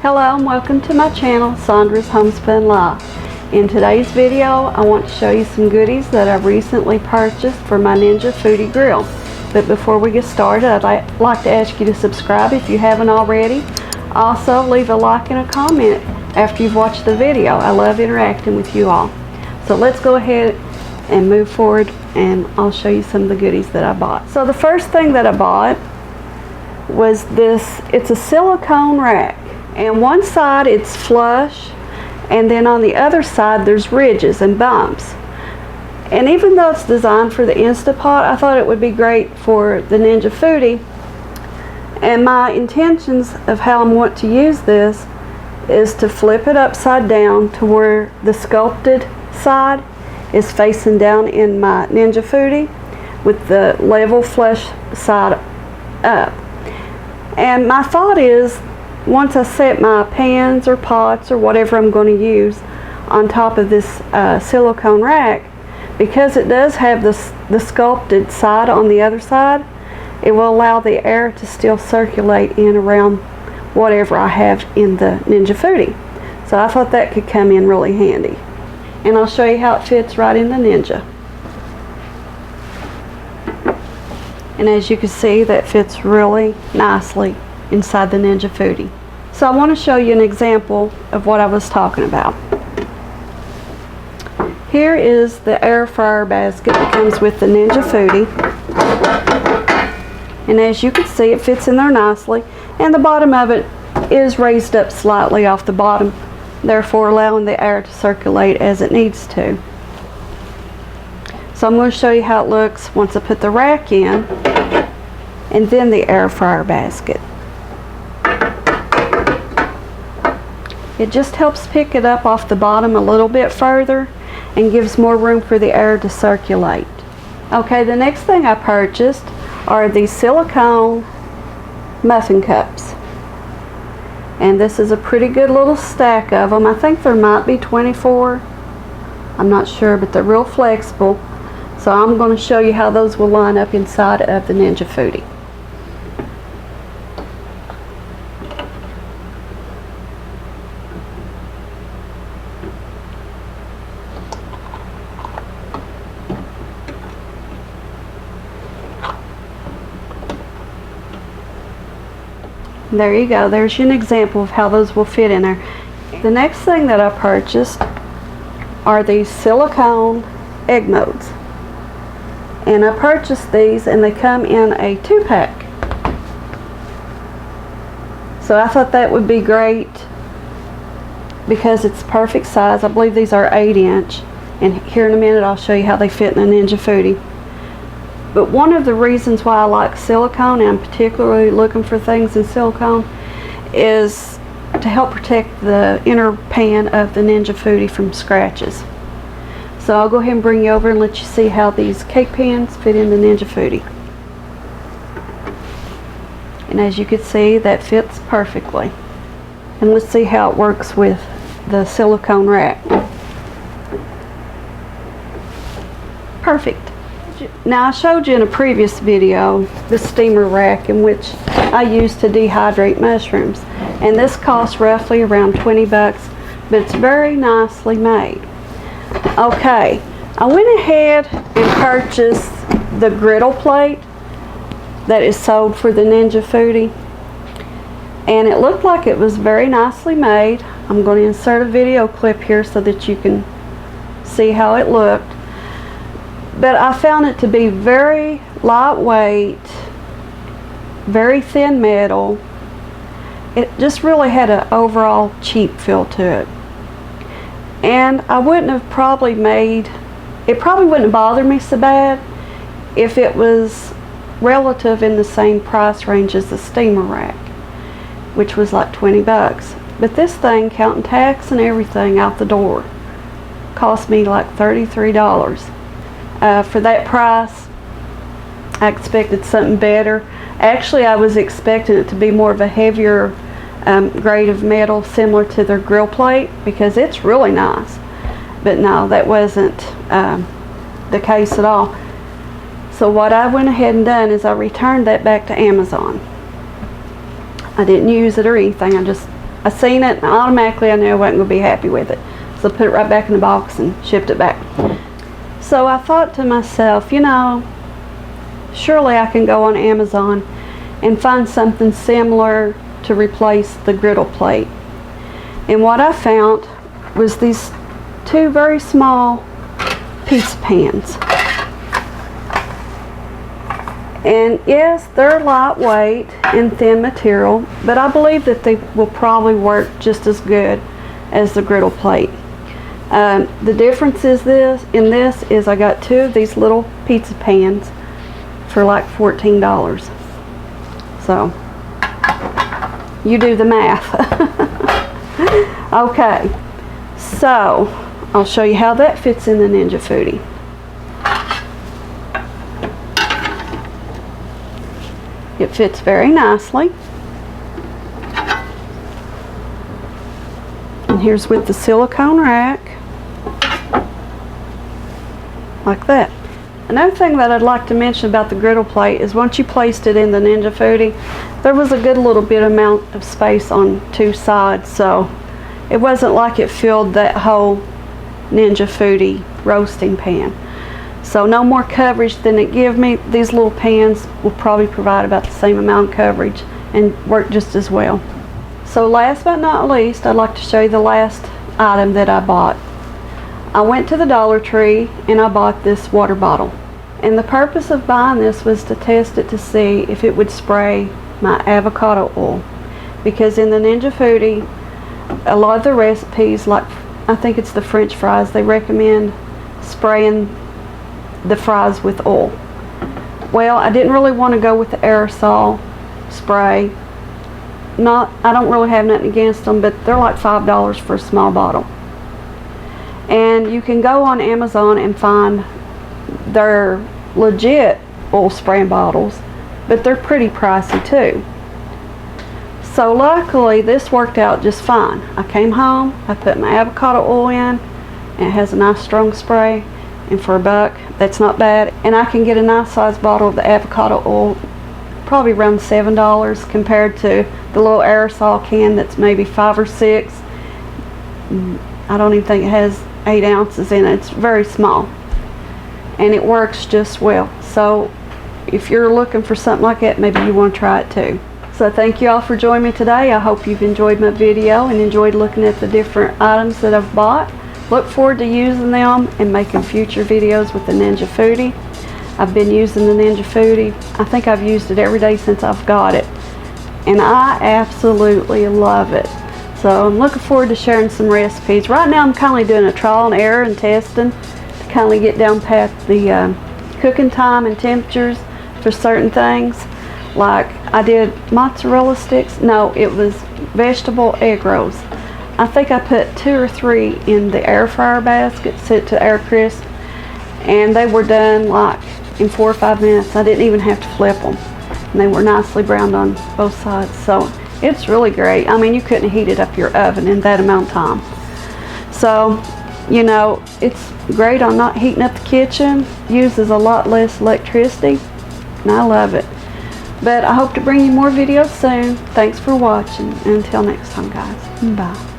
Hello and welcome to my channel, Sandra's Homespun Life. In today's video, I want to show you some goodies that I recently purchased for my Ninja Foodie grill. But before we get started, I'd like to ask you to subscribe if you haven't already. Also, leave a like and a comment after you've watched the video. I love interacting with you all. So let's go ahead and move forward and I'll show you some of the goodies that I bought. So the first thing that I bought was this. It's a silicone rack. And one side it's flush, and then on the other side there's ridges and bumps. And even though it's designed for the Instapot, I thought it would be great for the Ninja Foodie. And my intentions of how I want to use this is to flip it upside down to where the sculpted side is facing down in my Ninja Foodie with the level flush side up. And my thought is, once I set my pans or pots or whatever I'm going to use on top of this silicone rack, because it does have the sculpted side on the other side, it will allow the air to still circulate in around whatever I have in the Ninja Foodie. So I thought that could come in really handy. And I'll show you how it fits right in the Ninja. And as you can see, that fits really nicely inside the Ninja Foodie. So I want to show you an example of what I was talking about. Here is the air fryer basket that comes with the Ninja Foodie. And as you can see, it fits in there nicely, and the bottom of it is raised up slightly off the bottom, therefore allowing the air to circulate as it needs to. So I'm going to show you how it looks once I put the rack in and then the air fryer basket. It just helps pick it up off the bottom a little bit further and gives more room for the air to circulate. Okay, the next thing I purchased are these silicone muffin cups. And this is a pretty good little stack of them. I think there might be 24. I'm not sure, but they're real flexible. So I'm going to show you how those will line up inside of the Ninja Foodie. There you go. There's an example of how those will fit in there. The next thing that I purchased are these silicone egg molds. And I purchased these and they come in a 2-pack. So I thought that would be great because it's perfect size. I believe these are 8-inch. And here in a minute I'll show you how they fit in a Ninja Foodie. But one of the reasons why I like silicone, and I'm particularly looking for things in silicone, is to help protect the inner pan of the Ninja Foodie from scratches. So I'll go ahead and bring you over and let you see how these cake pans fit in the Ninja Foodie. And as you can see, that fits perfectly. And let's see how it works with the silicone rack. Perfect. Now I showed you in a previous video the steamer rack in which I use to dehydrate mushrooms, and this costs roughly around 20 bucks, but it's very nicely made. Okay, I went ahead and purchased the griddle plate that is sold for the Ninja Foodie, and it looked like it was very nicely made. I'm going to insert a video clip here so that you can see how it looked. But I found it to be very lightweight, very thin metal. It just really had an overall cheap feel to it. And I wouldn't have it probably wouldn't have bothered me so bad if it was relative in the same price range as the steamer rack, which was like 20 bucks. But this thing, counting tax and everything out the door, cost me like $33. For that price, I expected something better. Actually, I was expecting it to be more of a heavier grade of metal, similar to their grill plate, because it's really nice. But no, that wasn't the case at all. So what I went ahead and done is I returned that back to Amazon. I didn't use it or anything. I just I seen it and automatically I knew I wasn't going to be happy with it. So I put it right back in the box and shipped it back. So I thought to myself, you know, surely I can go on Amazon and find something similar to replace the griddle plate. And what I found was these two very small pizza pans. And yes, they're lightweight and thin material, but I believe that they will probably work just as good as the griddle plate. The difference is this I got two of these little pizza pans for like $14. So you do the math. Okay, so I'll show you how that fits in the Ninja Foodie. It fits very nicely. And here's with the silicone rack. Like that. Another thing that I'd like to mention about the griddle plate is once you placed it in the Ninja Foodie, there was a good little bit amount of space on two sides, so it wasn't like it filled that whole Ninja Foodie roasting pan. So no more coverage than it gave me. These little pans will probably provide about the same amount of coverage and work just as well. So last but not least, I'd like to show you the last item that I bought. I went to the Dollar Tree and I bought this water bottle. And the purpose of buying this was to test it to see if it would spray my avocado oil. Because in the Ninja Foodie, a lot of the recipes, like I think it's the French fries, they recommend spraying the fries with oil. Well, I didn't really want to go with the aerosol spray. I don't really have nothing against them, but they're like $5 for a small bottle. And you can go on Amazon and find their legit oil spraying bottles, but they're pretty pricey too. So luckily this worked out just fine. I came home, I put my avocado oil in, and it has a nice strong spray, and for $1, that's not bad. And I can get a nice size bottle of the avocado oil, probably around $7 compared to the little aerosol can that's maybe 5 or 6. I don't even think it has 8 ounces in it. It's very small. And it works just well. So if you're looking for something like that, maybe you want to try it too. So thank you all for joining me today. I hope you've enjoyed my video and enjoyed looking at the different items that I've bought. Look forward to using them and making future videos with the Ninja Foodie. I've been using the Ninja Foodie. I think I've used it every day since I've got it. And I absolutely love it. So I'm looking forward to sharing some recipes. Right now I'm kind of doing a trial and error and testing to kind of get down past the cooking time and temperatures for certain things. Like I did mozzarella sticks. No, it was vegetable egg rolls. I think I put 2 or 3 in the air fryer basket, set to air crisp, and they were done like in 4 or 5 minutes. I didn't even have to flip them, and they were nicely browned on both sides. So it's really great. I mean, you couldn't heat it up your oven in that amount of time. So, you know, it's great on not heating up the kitchen. Uses a lot less electricity, and I love it. But I hope to bring you more videos soon. Thanks for watching, and until next time, guys. Bye.